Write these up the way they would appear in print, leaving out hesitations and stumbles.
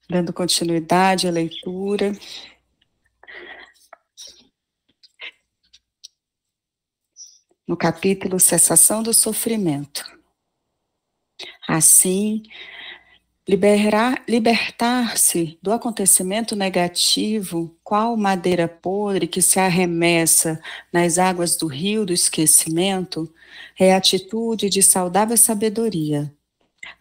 Dando continuidade à leitura, no capítulo Cessação do Sofrimento. Assim, libertar-se do acontecimento negativo, qual madeira podre que se arremessa nas águas do rio do esquecimento, é atitude de saudável sabedoria.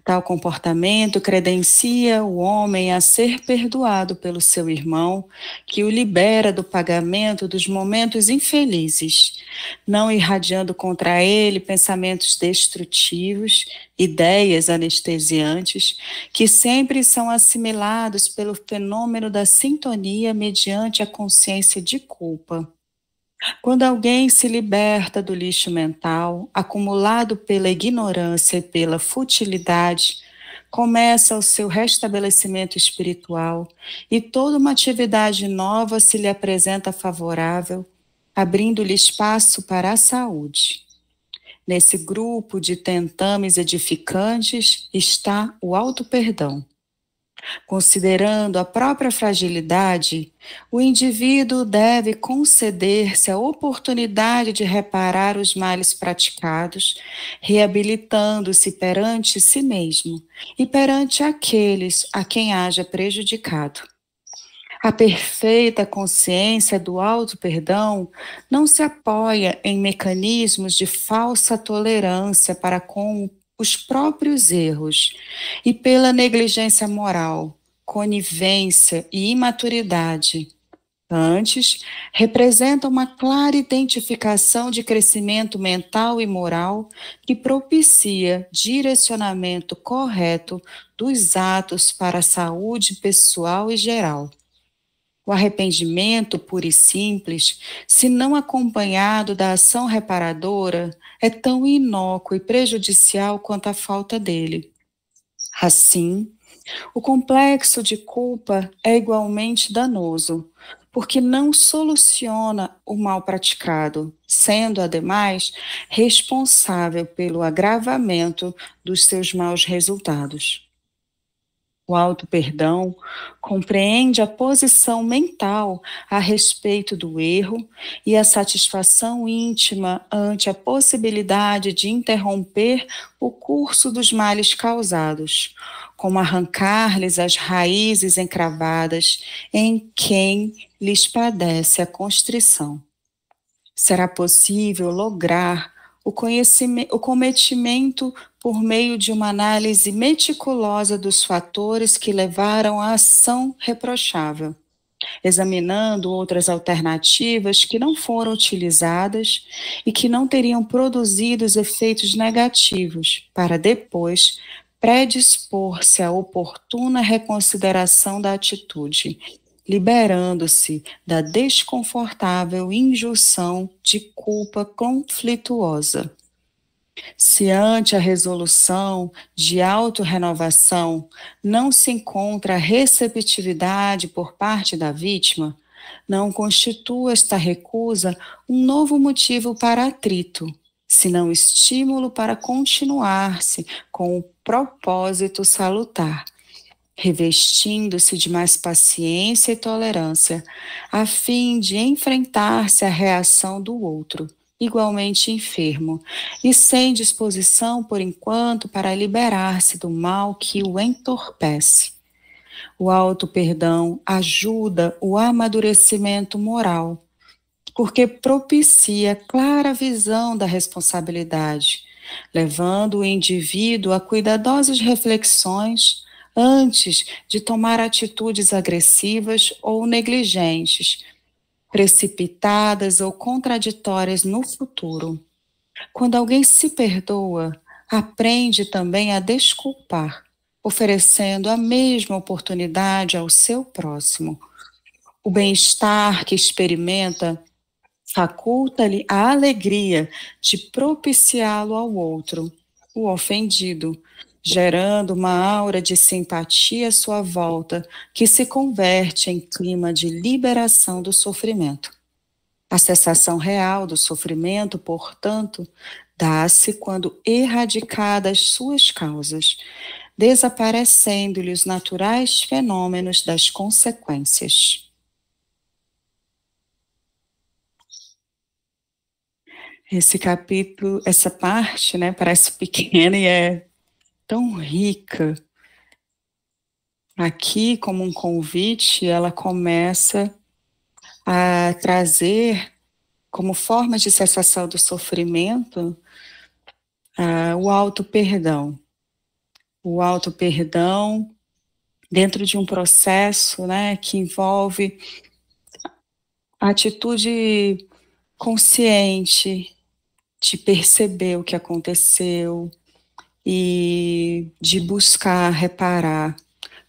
Tal comportamento credencia o homem a ser perdoado pelo seu irmão, que o libera do pagamento dos momentos infelizes, não irradiando contra ele pensamentos destrutivos, ideias anestesiantes, que sempre são assimilados pelo fenômeno da sintonia mediante a consciência de culpa. Quando alguém se liberta do lixo mental, acumulado pela ignorância e pela futilidade, começa o seu restabelecimento espiritual e toda uma atividade nova se lhe apresenta favorável, abrindo-lhe espaço para a saúde. Nesse grupo de tentames edificantes está o auto-perdão. Considerando a própria fragilidade, o indivíduo deve conceder-se a oportunidade de reparar os males praticados, reabilitando-se perante si mesmo e perante aqueles a quem haja prejudicado. A perfeita consciência do auto-perdão não se apoia em mecanismos de falsa tolerância para com os próprios erros e pela negligência moral, conivência e imaturidade. Antes, representa uma clara identificação de crescimento mental e moral que propicia direcionamento correto dos atos para a saúde pessoal e geral. O arrependimento puro e simples, se não acompanhado da ação reparadora, é tão inócuo e prejudicial quanto a falta dele. Assim, o complexo de culpa é igualmente danoso, porque não soluciona o mal praticado, sendo, ademais, responsável pelo agravamento dos seus maus resultados. O auto-perdão compreende a posição mental a respeito do erro e a satisfação íntima ante a possibilidade de interromper o curso dos males causados, como arrancar-lhes as raízes encravadas em quem lhes padece a constrição. Será possível lograr o cometimento por meio de uma análise meticulosa dos fatores que levaram à ação reprochável, examinando outras alternativas que não foram utilizadas e que não teriam produzido os efeitos negativos, para depois predispor-se à oportuna reconsideração da atitude, liberando-se da desconfortável injunção de culpa conflituosa. Se ante a resolução de autorrenovação não se encontra receptividade por parte da vítima, não constitua esta recusa um novo motivo para atrito, senão estímulo para continuar-se com o propósito salutar, revestindo-se de mais paciência e tolerância, a fim de enfrentar-se à reação do outro, igualmente enfermo, e sem disposição, por enquanto, para liberar-se do mal que o entorpece. O auto-perdão ajuda o amadurecimento moral, porque propicia clara visão da responsabilidade, levando o indivíduo a cuidadosas reflexões antes de tomar atitudes agressivas ou negligentes, precipitadas ou contraditórias no futuro. Quando alguém se perdoa, aprende também a desculpar, oferecendo a mesma oportunidade ao seu próximo. O bem-estar que experimenta faculta-lhe a alegria de propiciá-lo ao outro, o ofendido, gerando uma aura de simpatia à sua volta, que se converte em clima de liberação do sofrimento. A cessação real do sofrimento, portanto, dá-se quando erradicadas suas causas, desaparecendo-lhe os naturais fenômenos das consequências. Esse capítulo, essa parte, né, parece pequena e é tão rica. Aqui, como um convite, ela começa a trazer como forma de cessação do sofrimento o auto-perdão. O auto-perdão dentro de um processo, né, que envolve a atitude consciente de perceber o que aconteceu e de buscar reparar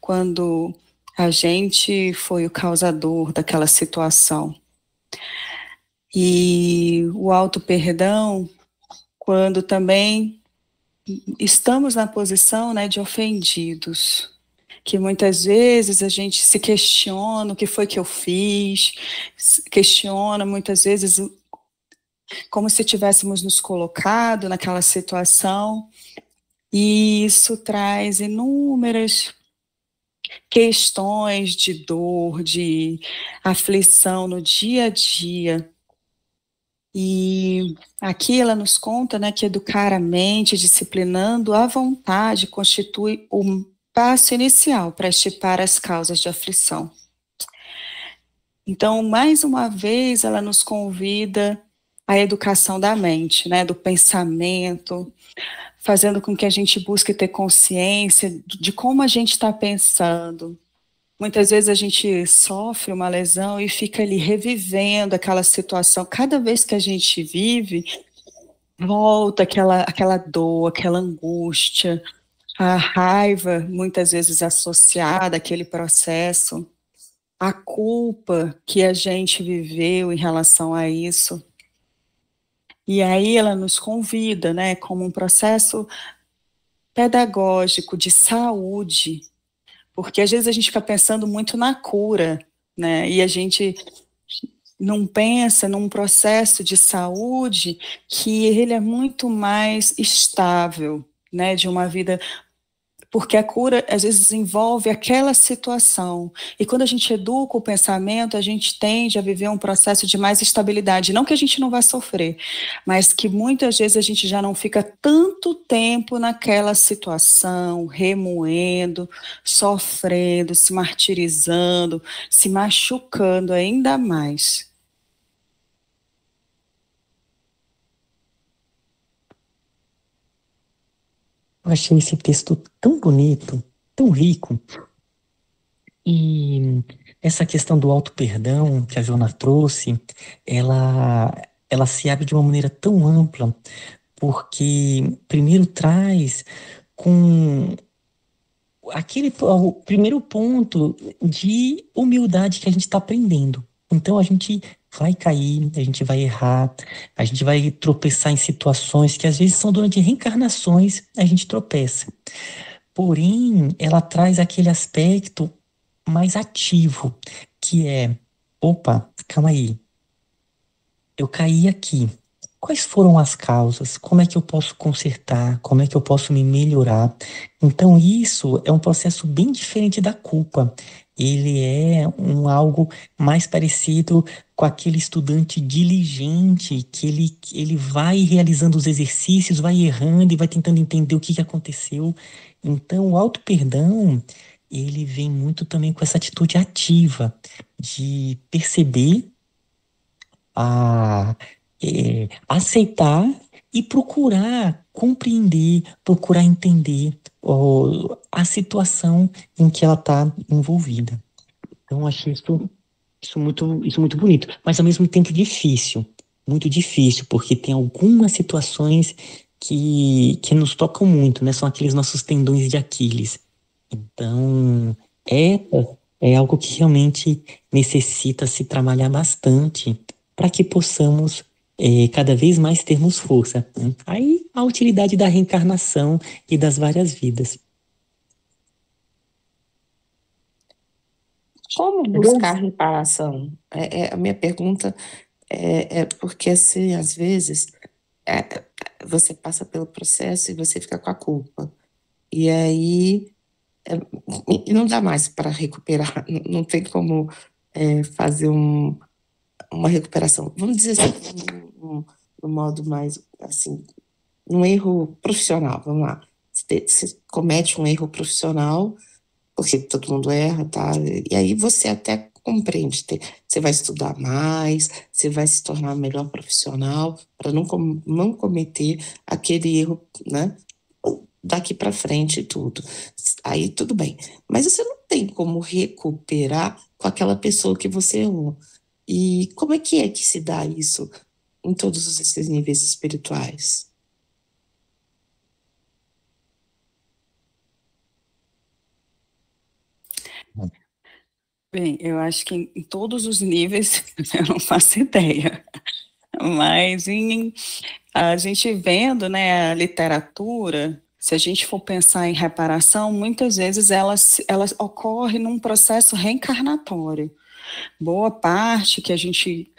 quando a gente foi o causador daquela situação. E o auto-perdão, quando também estamos na posição, né, de ofendidos, que muitas vezes a gente se questiona o que foi que eu fiz, questiona muitas vezes como se tivéssemos nos colocado naquela situação, e isso traz inúmeras questões de dor, de aflição no dia a dia. E aqui ela nos conta, né, que educar a mente, disciplinando a vontade, constitui o passo inicial para estipar as causas de aflição. Então, mais uma vez, ela nos convida à educação da mente, né, do pensamento, fazendo com que a gente busque ter consciência de como a gente está pensando. Muitas vezes a gente sofre uma lesão e fica ali revivendo aquela situação. Cada vez que a gente vive, volta aquela dor, aquela angústia, a raiva, muitas vezes associada àquele processo, a culpa que a gente viveu em relação a isso. E aí ela nos convida, né, como um processo pedagógico de saúde, porque às vezes a gente fica pensando muito na cura, né, e a gente não pensa num processo de saúde que ele é muito mais estável, né, de uma vida, porque a cura às vezes envolve aquela situação, e quando a gente educa o pensamento, a gente tende a viver um processo de mais estabilidade, não que a gente não vá sofrer, mas que muitas vezes a gente já não fica tanto tempo naquela situação, remoendo, sofrendo, se martirizando, se machucando ainda mais. Eu achei esse texto tão bonito, tão rico. E essa questão do auto-perdão que a Jona trouxe, ela se abre de uma maneira tão ampla, porque primeiro traz com o primeiro ponto de humildade que a gente está aprendendo. Então a gente vai cair, a gente vai errar, a gente vai tropeçar em situações que às vezes são durante reencarnações, a gente tropeça. Porém, ela traz aquele aspecto mais ativo, que é, opa, calma aí, eu caí aqui. Quais foram as causas? Como é que eu posso consertar? Como é que eu posso me melhorar? Então, isso é um processo bem diferente da culpa. Ele é algo mais parecido com aquele estudante diligente que ele vai realizando os exercícios, vai errando e vai tentando entender o que aconteceu. Então, o auto-perdão, ele vem muito também com essa atitude ativa de perceber a aceitar e procurar compreender, procurar entender a situação em que ela está envolvida. Então, eu achei isso muito bonito, mas ao mesmo tempo difícil, muito difícil, porque tem algumas situações que nos tocam muito, né? São aqueles nossos tendões de Aquiles. Então, é, é algo que realmente necessita se trabalhar bastante para que possamos cada vez mais termos força, né? Aí a utilidade da reencarnação e das várias vidas. Como buscar reparação? A minha pergunta é porque, assim, às vezes, você passa pelo processo e você fica com a culpa. E aí e não dá mais para recuperar, não tem como fazer uma recuperação. Vamos dizer assim, no modo mais, assim, um erro profissional, vamos lá. Você comete um erro profissional, porque todo mundo erra, tá? E aí você até compreende, você vai estudar mais, você vai se tornar melhor profissional para não cometer aquele erro, né? Daqui para frente e tudo. Aí tudo bem. Mas você não tem como recuperar com aquela pessoa que você errou. E como é que se dá isso em todos esses níveis espirituais? Bem, eu acho que em todos os níveis eu não faço ideia, mas a gente vendo, né, a literatura, se a gente for pensar em reparação, muitas vezes ela ocorre num processo reencarnatório. Boa parte que a gente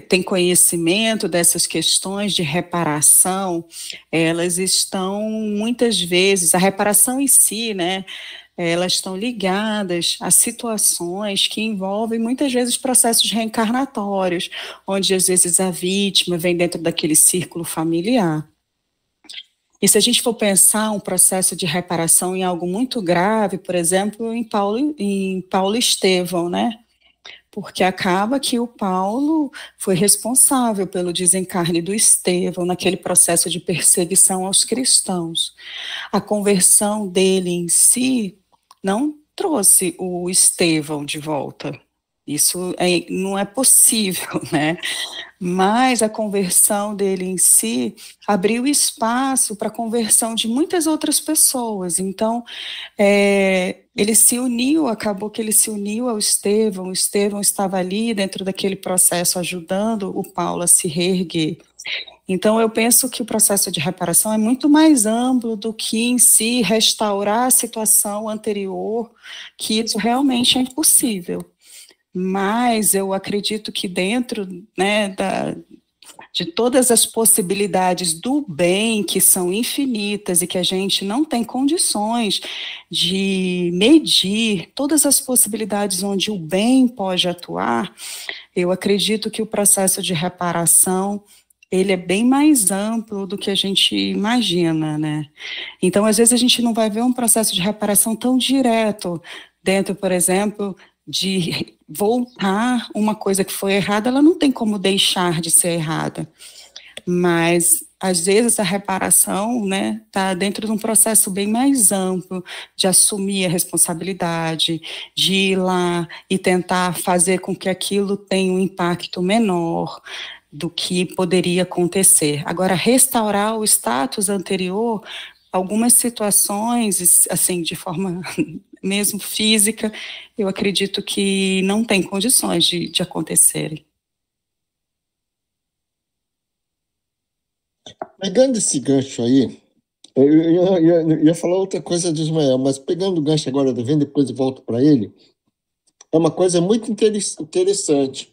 tem conhecimento dessas questões de reparação, elas estão muitas vezes, a reparação em si, né, elas estão ligadas a situações que envolvem muitas vezes processos reencarnatórios, onde às vezes a vítima vem dentro daquele círculo familiar. E se a gente for pensar um processo de reparação em algo muito grave, por exemplo, em Paulo Estevão, né? Porque acaba que o Paulo foi responsável pelo desencarne do Estevão naquele processo de perseguição aos cristãos. A conversão dele em si não trouxe o Estevão de volta. Isso não é possível, né? Mas a conversão dele em si abriu espaço para a conversão de muitas outras pessoas. Então, ele se uniu, acabou que ele se uniu ao Estevão, o Estevão estava ali dentro daquele processo ajudando o Paulo a se reerguer. Então, eu penso que o processo de reparação é muito mais amplo do que em si restaurar a situação anterior, que isso realmente é impossível. Mas eu acredito que dentro, né, de todas as possibilidades do bem, que são infinitas e que a gente não tem condições de medir, todas as possibilidades onde o bem pode atuar, eu acredito que o processo de reparação ele é bem mais amplo do que a gente imagina, né? Então, às vezes, a gente não vai ver um processo de reparação tão direto dentro, por exemplo, de voltar uma coisa que foi errada, ela não tem como deixar de ser errada. Mas, às vezes, a reparação, né, está dentro de um processo bem mais amplo, de assumir a responsabilidade, de ir lá e tentar fazer com que aquilo tenha um impacto menor do que poderia acontecer. Agora, restaurar o status anterior, algumas situações, assim, de forma mesmo física, eu acredito que não tem condições de acontecerem. Pegando esse gancho aí, eu ia falar outra coisa do Ismael, mas pegando o gancho agora do Vem, depois eu volto para ele, é uma coisa muito interessante.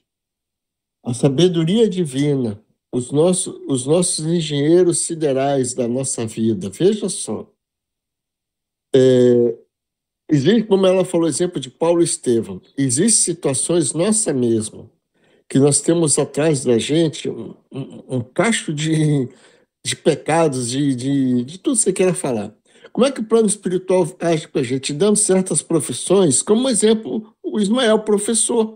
A sabedoria divina, os nossos engenheiros siderais da nossa vida, veja só. Existe, como ela falou, exemplo de Paulo Estevão, existem situações nossa mesma, que nós temos atrás da gente um cacho de pecados, de tudo que você queira falar. Como é que o plano espiritual age com a gente? Dando certas profissões, como exemplo, o Ismael, professor.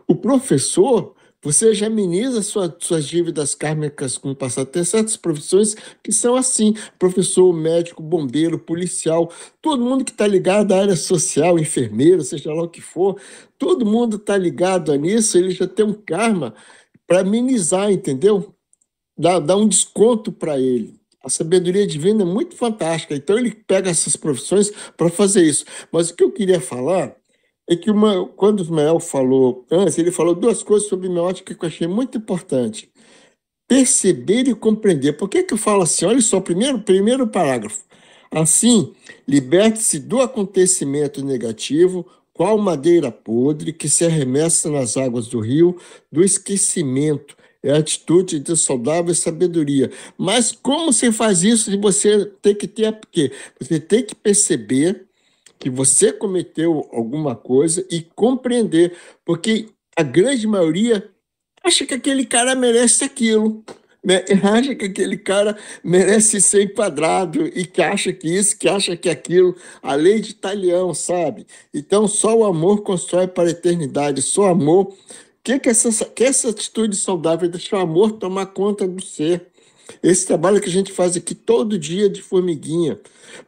O professor, você já ameniza suas dívidas kármicas com o passado. Tem certas profissões que são assim: professor, médico, bombeiro, policial, todo mundo que está ligado à área social, enfermeiro, seja lá o que for, todo mundo está ligado a nisso, ele já tem um karma para amenizar, entendeu? Dá um desconto para ele. A sabedoria divina é muito fantástica, então ele pega essas profissões para fazer isso. Mas o que eu queria falar é que quando o Ismael falou antes, ele falou duas coisas sobre miótica que eu achei muito importante. Perceber e compreender. Por que eu falo assim? Olha só, primeiro parágrafo. Assim, liberte-se do acontecimento negativo, qual madeira podre que se arremessa nas águas do rio, do esquecimento, é a atitude de saudável sabedoria. Mas como você faz isso? De você ter que ter, porque você tem que perceber que você cometeu alguma coisa e compreender, porque a grande maioria acha que aquele cara merece aquilo, né? Acha que aquele cara merece ser enquadrado e que acha que isso, que acha que aquilo, a lei de Talião, sabe? Então, só o amor constrói para a eternidade, só amor. Que essa atitude saudável é deixar o amor tomar conta do ser. Esse trabalho que a gente faz aqui todo dia de formiguinha,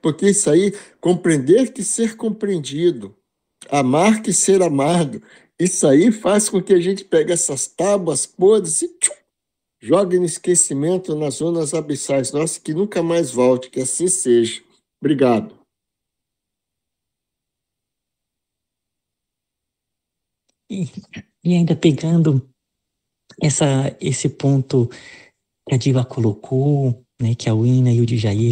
porque isso aí, compreender que ser compreendido, amar que ser amado, isso aí faz com que a gente pegue essas tábuas podres e jogue no esquecimento nas zonas abissais. Nossa, que nunca mais volte, que assim seja. Obrigado. E, e ainda pegando esse ponto que a Diva colocou, né, que a Wina e o Djaí,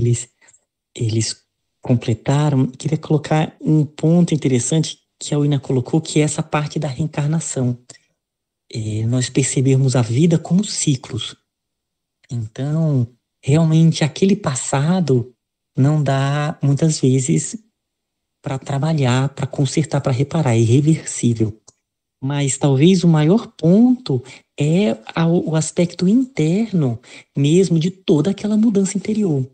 eles completaram, queria colocar um ponto interessante que a Wina colocou, que é essa parte da reencarnação. Nós percebemos a vida como ciclos. Então, realmente, aquele passado não dá, muitas vezes, para trabalhar, para consertar, para reparar, é irreversível. Mas talvez o maior ponto é o aspecto interno mesmo de toda aquela mudança interior.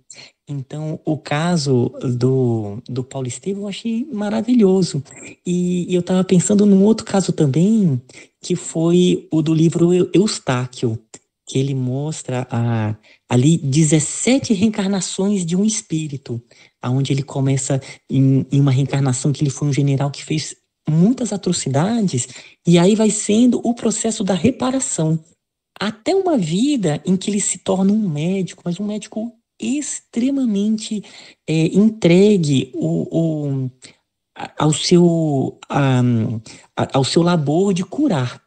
Então, o caso do Paulo Estevam eu achei maravilhoso. E eu estava pensando num outro caso também, que foi o do livro Eustáquio, que ele mostra ali 17 reencarnações de um espírito, onde ele começa em uma reencarnação que ele foi um general que fez muitas atrocidades, e aí vai sendo o processo da reparação. Até uma vida em que ele se torna um médico, mas um médico extremamente entregue ao seu labor de curar.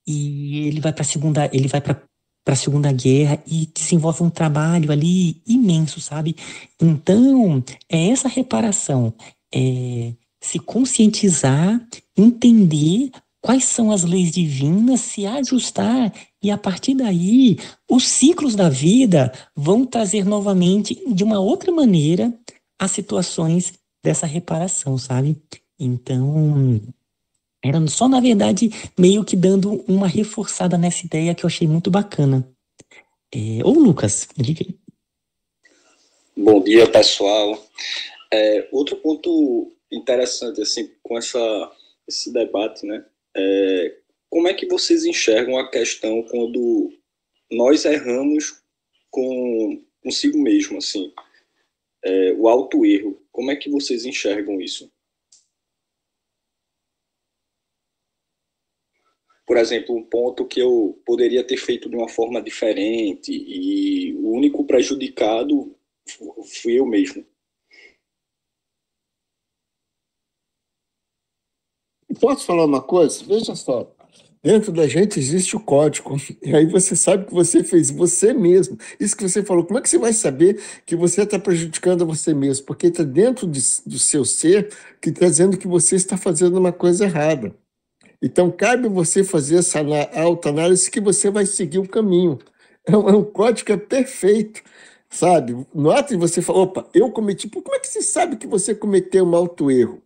E ele vai para a Segunda Guerra e desenvolve um trabalho ali imenso, sabe? Então, é essa reparação, se conscientizar, entender quais são as leis divinas, se ajustar, e a partir daí, os ciclos da vida vão trazer novamente, de uma outra maneira, as situações dessa reparação, sabe? Então, era só, na verdade, meio que dando uma reforçada nessa ideia que eu achei muito bacana. Ô, Lucas, diga aí. Bom dia, pessoal. Outro ponto interessante, assim, com esse debate, né? Como é que vocês enxergam a questão quando nós erramos consigo mesmo, assim? O auto-erro. Como é que vocês enxergam isso? Por exemplo, um ponto que eu poderia ter feito de uma forma diferente e o único prejudicado fui eu mesmo. Posso falar uma coisa? Veja só. Dentro da gente existe o código. E aí você sabe que você fez você mesmo. Isso que você falou. Como é que você vai saber que você está prejudicando a você mesmo? Porque está dentro do seu ser que está dizendo que você está fazendo uma coisa errada. Então, cabe você fazer essa autoanálise que você vai seguir o caminho. É um código que é perfeito, sabe? No ato de você falar, opa, eu cometi... Como é que você sabe que você cometeu um auto-erro?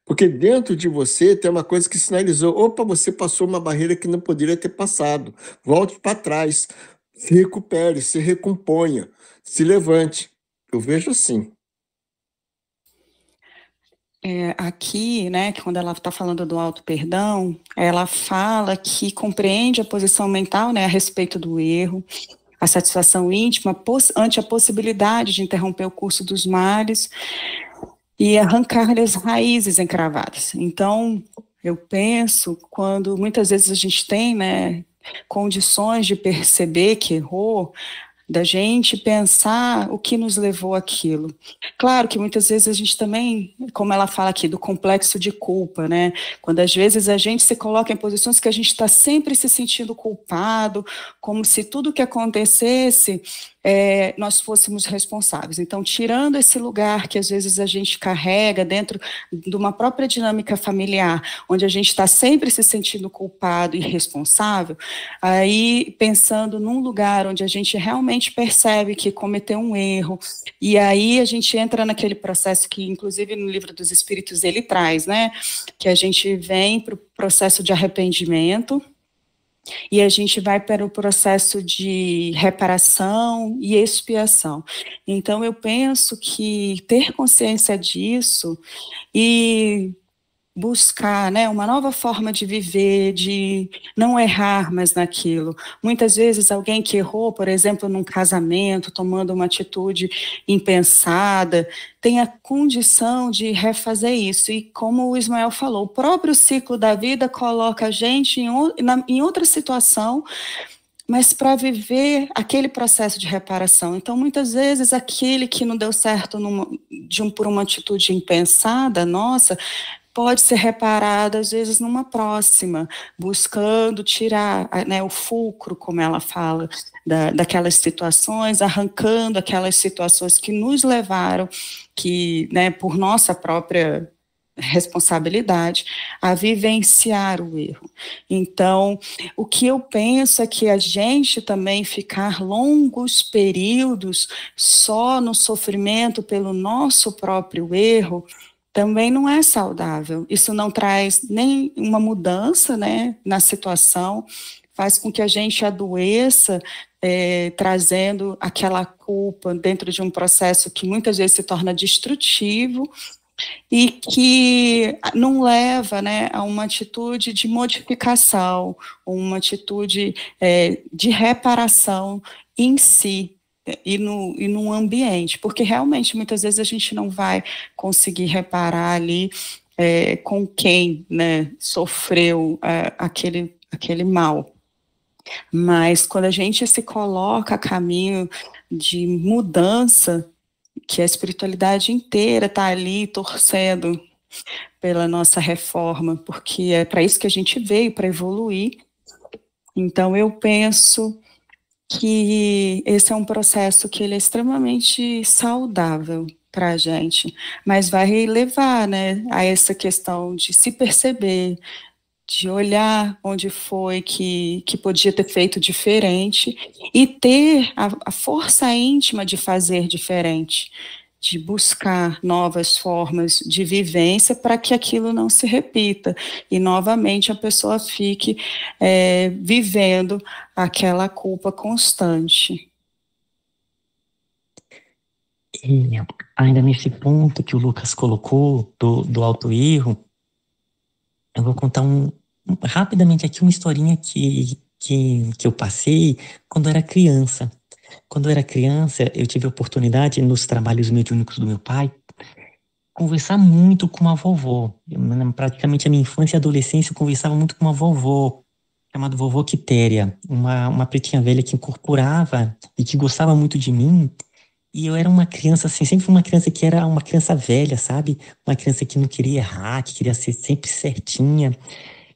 Porque dentro de você tem uma coisa que sinalizou, opa, você passou uma barreira que não poderia ter passado. Volte para trás, se recupere, se recomponha, se levante. Eu vejo assim. Aqui, né, que quando ela está falando do auto-perdão, ela fala que compreende a posição mental, né, a respeito do erro, a satisfação íntima ante a possibilidade de interromper o curso dos males e arrancar-lhe as raízes encravadas. Então, eu penso, quando muitas vezes a gente tem, né, condições de perceber que errou, da gente pensar o que nos levou àquilo. Claro que muitas vezes a gente também, como ela fala aqui, do complexo de culpa, né? Quando às vezes a gente se coloca em posições que a gente está sempre se sentindo culpado, como se tudo que acontecesse nós fôssemos responsáveis. Então, tirando esse lugar que às vezes a gente carrega dentro de uma própria dinâmica familiar, onde a gente está sempre se sentindo culpado e responsável, aí pensando num lugar onde a gente realmente percebe que cometeu um erro, e aí a gente entra naquele processo que, inclusive, no Livro dos Espíritos ele traz, né? Que a gente vem para o processo de arrependimento, e a gente vai para o processo de reparação e expiação. Então, eu penso que ter consciência disso e buscar, né, uma nova forma de viver, de não errar mais naquilo. Muitas vezes alguém que errou, por exemplo, num casamento, tomando uma atitude impensada, tem a condição de refazer isso. E como o Ismael falou, o próprio ciclo da vida coloca a gente em outra situação, mas para viver aquele processo de reparação. Então, muitas vezes, aquele que não deu certo por uma atitude impensada, nossa, pode ser reparado, às vezes, numa próxima, buscando tirar, né, o fulcro, como ela fala, daquelas situações, arrancando aquelas situações que nos levaram, que, né, por nossa própria responsabilidade, a vivenciar o erro. Então, o que eu penso é que a gente também ficar longos períodos só no sofrimento pelo nosso próprio erro, também não é saudável. Isso não traz nem uma mudança, né, na situação, faz com que a gente adoeça, trazendo aquela culpa dentro de um processo que muitas vezes se torna destrutivo e que não leva, né, a uma atitude de modificação, uma atitude de reparação em si, e no ambiente, porque realmente muitas vezes a gente não vai conseguir reparar ali com quem, né, sofreu aquele mal. Mas quando a gente se coloca a caminho de mudança, que a espiritualidade inteira está ali torcendo pela nossa reforma, porque é para isso que a gente veio, para evoluir. Então eu penso que esse é um processo que ele é extremamente saudável para a gente, mas vai levar, né, a essa questão de se perceber, de olhar onde foi que podia ter feito diferente e ter a força íntima de fazer diferente, de buscar novas formas de vivência para que aquilo não se repita e novamente a pessoa fique vivendo aquela culpa constante. E ainda nesse ponto que o Lucas colocou do auto-erro, eu vou contar rapidamente aqui uma historinha que eu passei quando eu era criança. Quando eu era criança, eu tive a oportunidade, nos trabalhos mediúnicos do meu pai, conversar muito com uma vovó. Praticamente a minha infância e adolescência eu conversava muito com uma vovó, chamada vovó Quitéria, uma pretinha velha que incorporava e que gostava muito de mim. E eu era uma criança, assim, sempre fui uma criança que era uma criança velha, sabe? Uma criança que não queria errar, que queria ser sempre certinha.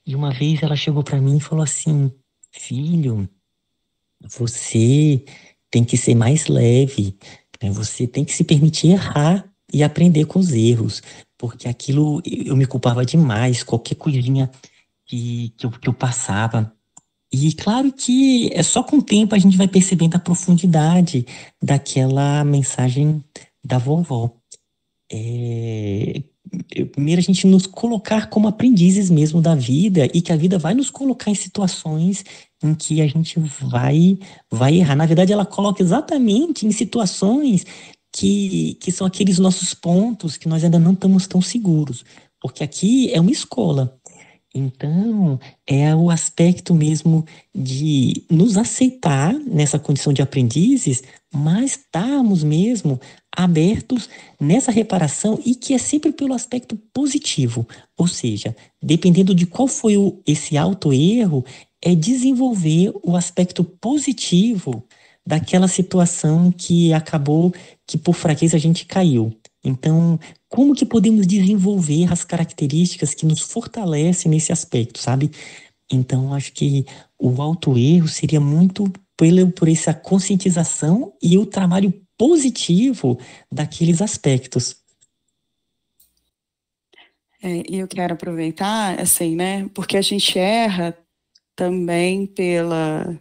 E uma vez ela chegou para mim e falou assim: filho, você tem que ser mais leve, né? Você tem que se permitir errar e aprender com os erros, porque aquilo eu me culpava demais, qualquer coisinha que eu passava. E claro que é só com o tempo a gente vai percebendo a profundidade daquela mensagem da vovó. Primeiro a gente nos colocar como aprendizes mesmo da vida e que a vida vai nos colocar em situações em que a gente vai errar. Na verdade, ela coloca exatamente em situações que são aqueles nossos pontos que nós ainda não estamos tão seguros, porque aqui é uma escola. Então, é o aspecto mesmo de nos aceitar nessa condição de aprendizes, mas estarmos mesmo abertos nessa reparação e que é sempre pelo aspecto positivo. Ou seja, dependendo de qual foi esse auto-erro, é desenvolver o aspecto positivo daquela situação que acabou que por fraqueza a gente caiu. Então, como que podemos desenvolver as características que nos fortalecem nesse aspecto, sabe? Então, acho que o auto-erro seria muito por essa conscientização e o trabalho positivo daqueles aspectos. E eu quero aproveitar, assim, né? Porque a gente erra também pela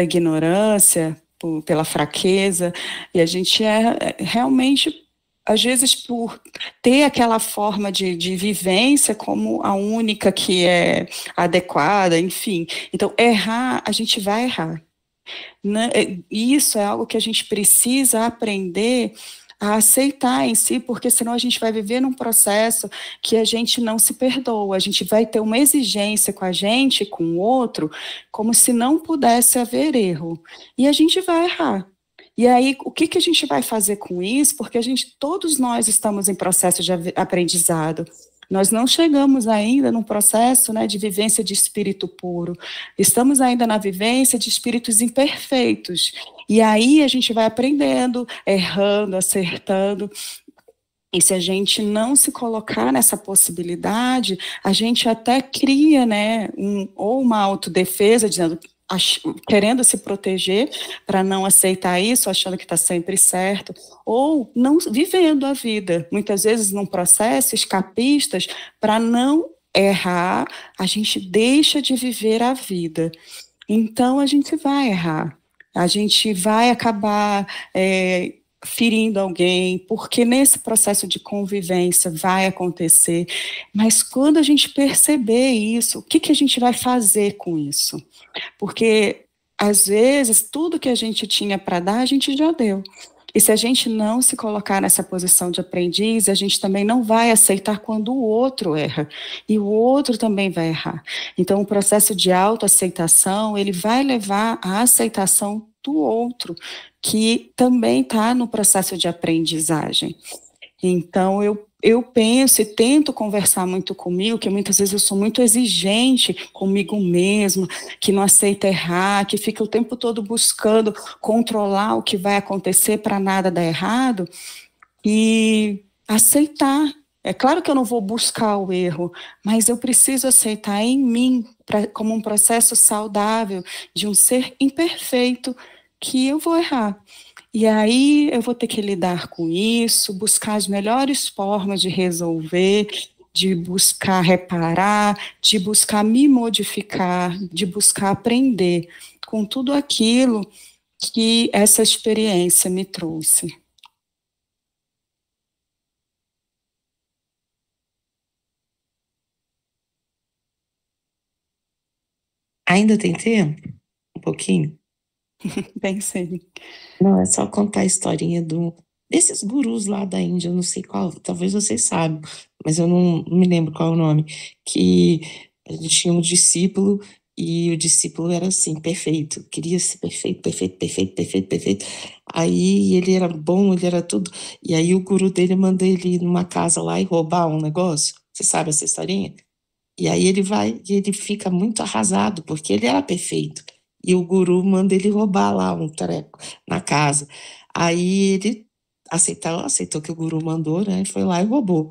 ignorância, pela fraqueza, e a gente erra realmente, às vezes, por ter aquela forma de vivência como a única que é adequada, enfim. Então, errar, a gente vai errar. Né? Isso é algo que a gente precisa aprender a aceitar em si, porque senão a gente vai viver num processo que a gente não se perdoa, a gente vai ter uma exigência com a gente, com o outro, como se não pudesse haver erro, e a gente vai errar. E aí, o que a gente vai fazer com isso? Porque todos nós estamos em processo de aprendizado. Nós não chegamos ainda num processo, né, de vivência de espírito puro. Estamos ainda na vivência de espíritos imperfeitos. E aí a gente vai aprendendo, errando, acertando. E se a gente não se colocar nessa possibilidade, a gente até cria, né, ou uma autodefesa, dizendo, querendo se proteger para não aceitar isso, achando que está sempre certo, ou não vivendo a vida, muitas vezes num processo escapistas, para não errar, a gente deixa de viver a vida. Então a gente vai errar, a gente vai acabar ferindo alguém, porque nesse processo de convivência vai acontecer, mas quando a gente perceber isso, o que a gente vai fazer com isso? Porque, às vezes, tudo que a gente tinha para dar, a gente já deu. E se a gente não se colocar nessa posição de aprendiz, a gente também não vai aceitar quando o outro erra. E o outro também vai errar. Então, o processo de autoaceitação, ele vai levar à aceitação do outro, que também está no processo de aprendizagem. Então, eu penso e tento conversar muito comigo, que muitas vezes eu sou muito exigente comigo mesma, que não aceita errar, que fica o tempo todo buscando controlar o que vai acontecer para nada dar errado, e aceitar. É claro que eu não vou buscar o erro, mas eu preciso aceitar em mim, como um processo saudável de um ser imperfeito, que eu vou errar. E aí eu vou ter que lidar com isso, buscar as melhores formas de resolver, de buscar reparar, de buscar me modificar, de buscar aprender com tudo aquilo que essa experiência me trouxe. Ainda tem tempo? Um pouquinho? Bem, sim. Não, é só contar a historinha desses gurus lá da Índia, eu não sei qual, talvez vocês saibam, mas eu não me lembro qual é o nome, que a gente tinha um discípulo e o discípulo era assim, perfeito, queria ser perfeito, perfeito, perfeito, perfeito, perfeito. Aí ele era bom, ele era tudo, e aí o guru dele manda ele ir numa casa lá e roubar um negócio. Você sabe essa historinha? E aí ele vai e ele fica muito arrasado, porque ele era perfeito. E o guru manda ele roubar lá um treco na casa. Aí ele aceitou que o guru mandou, né? Foi lá e roubou.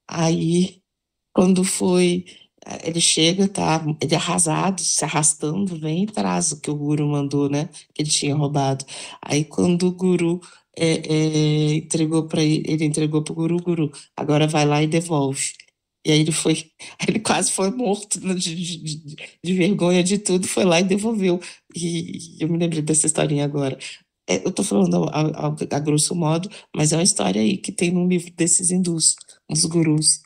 Aí, quando foi, ele chega, tá? Ele arrasado, se arrastando, vem e traz o que o guru mandou, né? Que ele tinha roubado. Aí, quando o guru entregou para ele entregou para o guru, agora vai lá e devolve. E aí ele quase foi morto, né, de vergonha de tudo, foi lá e devolveu. E eu me lembrei dessa historinha agora. Eu tô falando a grosso modo, mas é uma história aí que tem num livro desses hindus, uns gurus.